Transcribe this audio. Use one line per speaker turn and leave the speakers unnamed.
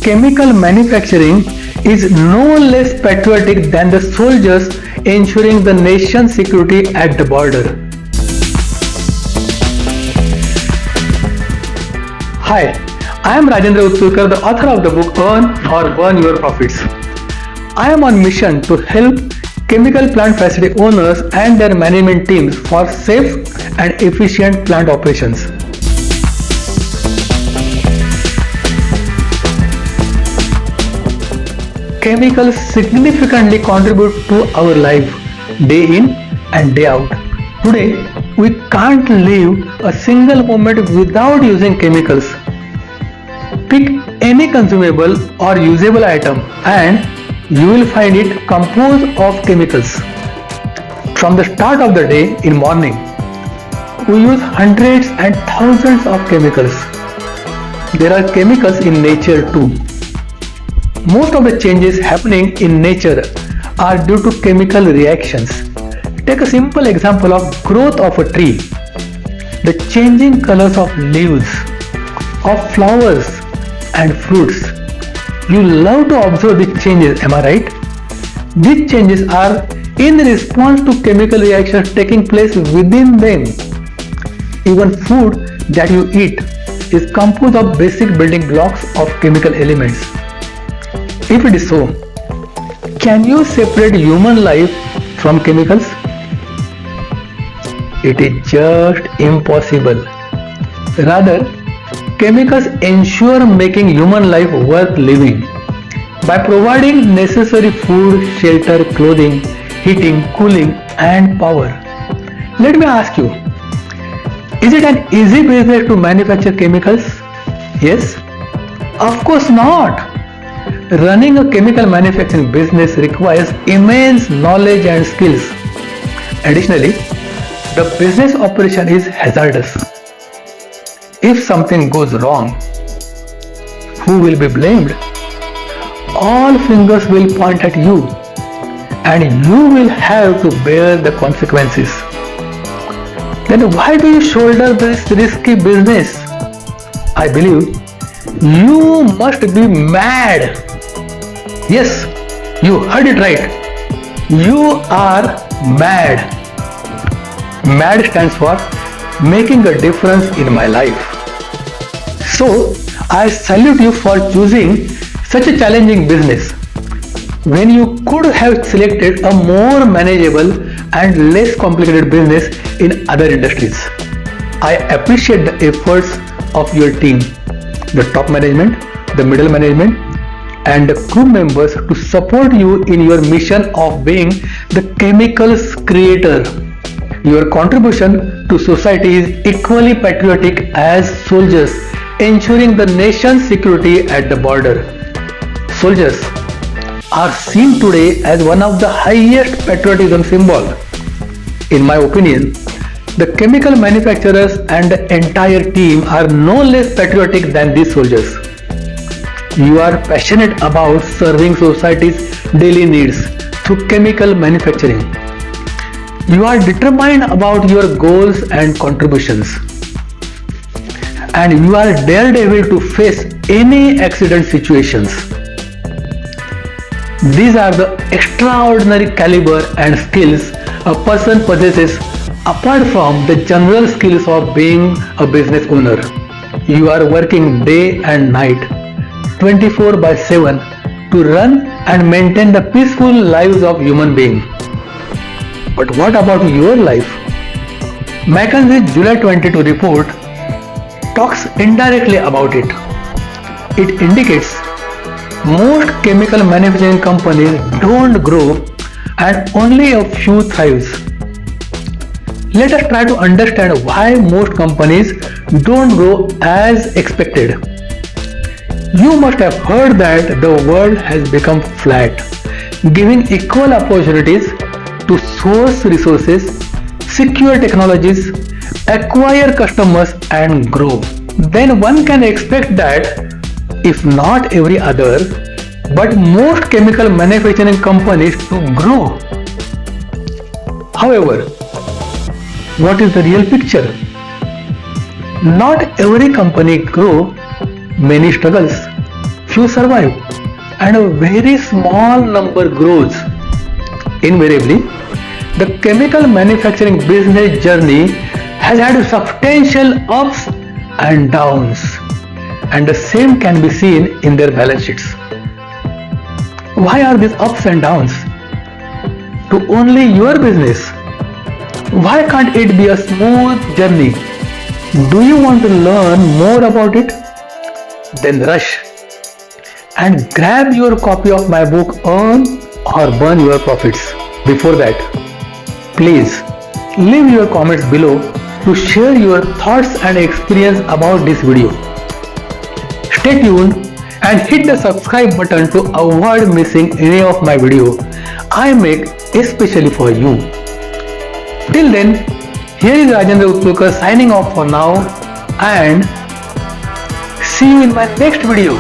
chemical manufacturing is no less patriotic than the soldiers ensuring the nation's security at the border. Hi, I am Rajendra Utturkar, the author of the book Earn or Burn Your Profits. I am on mission to help chemical plant facility owners and their management teams for safe and efficient plant operations. Chemicals significantly contribute to our life day in and day out. Today, we can't live a single moment without using chemicals. Pick any consumable or usable item and you will find it composed of chemicals. From the start of the day in morning, we use hundreds and thousands of chemicals. There are chemicals in nature too. Most of the changes happening in nature are due to chemical reactions. Take a simple example of growth of a tree. The changing colors of leaves, of flowers and fruits. You love to observe these changes, am I right? These changes are in response to chemical reactions taking place within them. Even food that you eat is composed of basic building blocks of chemical elements. If it is so, can you separate human life from chemicals? It is just impossible. Rather, chemicals ensure making human life worth living by providing necessary food, shelter, clothing, heating, cooling and power. Let me ask you, is it an easy business to manufacture chemicals? Yes? Of course not. Running a chemical manufacturing business requires immense knowledge and skills. Additionally, the business operation is hazardous. If something goes wrong, who will be blamed? All fingers will point at you and you will have to bear the consequences. Then why do you shoulder this risky business? I believe you must be mad. Yes, you heard it right. You are mad. MAD stands for making a difference in my life. So, I salute you for choosing such a challenging business when you could have selected a more manageable and less complicated business in other industries. I appreciate the efforts of your team, the top management, the middle management, and the crew members to support you in your mission of being the chemicals creator. Your contribution to society is equally patriotic as soldiers ensuring the nation's security at the border. Soldiers are seen today as one of the highest patriotism symbol. In my opinion, the chemical manufacturers and the entire team are no less patriotic than these soldiers. You are passionate about serving society's daily needs through chemical manufacturing. You are determined about your goals and contributions. And you are daredevil to face any accident situations. These are the extraordinary caliber and skills a person possesses apart from the general skills of being a business owner. You are working day and night 24/7 to run and maintain the peaceful lives of human beings. But what about your life? McKinsey's July 22 report talks indirectly about it. It indicates most chemical manufacturing companies don't grow and only a few thrive. Let us try to understand why most companies don't grow as expected. You must have heard that the world has become flat, giving equal opportunities to source resources, secure technologies, acquire customers and grow. Then one can expect that, if not every other, but most chemical manufacturing companies to grow. However, what is the real picture? Not every company grows. Many struggles, few survive and a very small number grows. Invariably, the chemical manufacturing business journey has had substantial ups and downs, and the same can be seen in their balance sheets. Why are these ups and downs? To only your business? Why can't it be a smooth journey? Do you want to learn more about it? Then rush and grab your copy of my book Earn or Burn Your Profits. Before that, please leave your comments below to share your thoughts and experience about this video. Stay tuned and hit the subscribe button to avoid missing any of my video I make especially for you. Till then, here is Rajendra Utturkar signing off for now, and see you in my next video.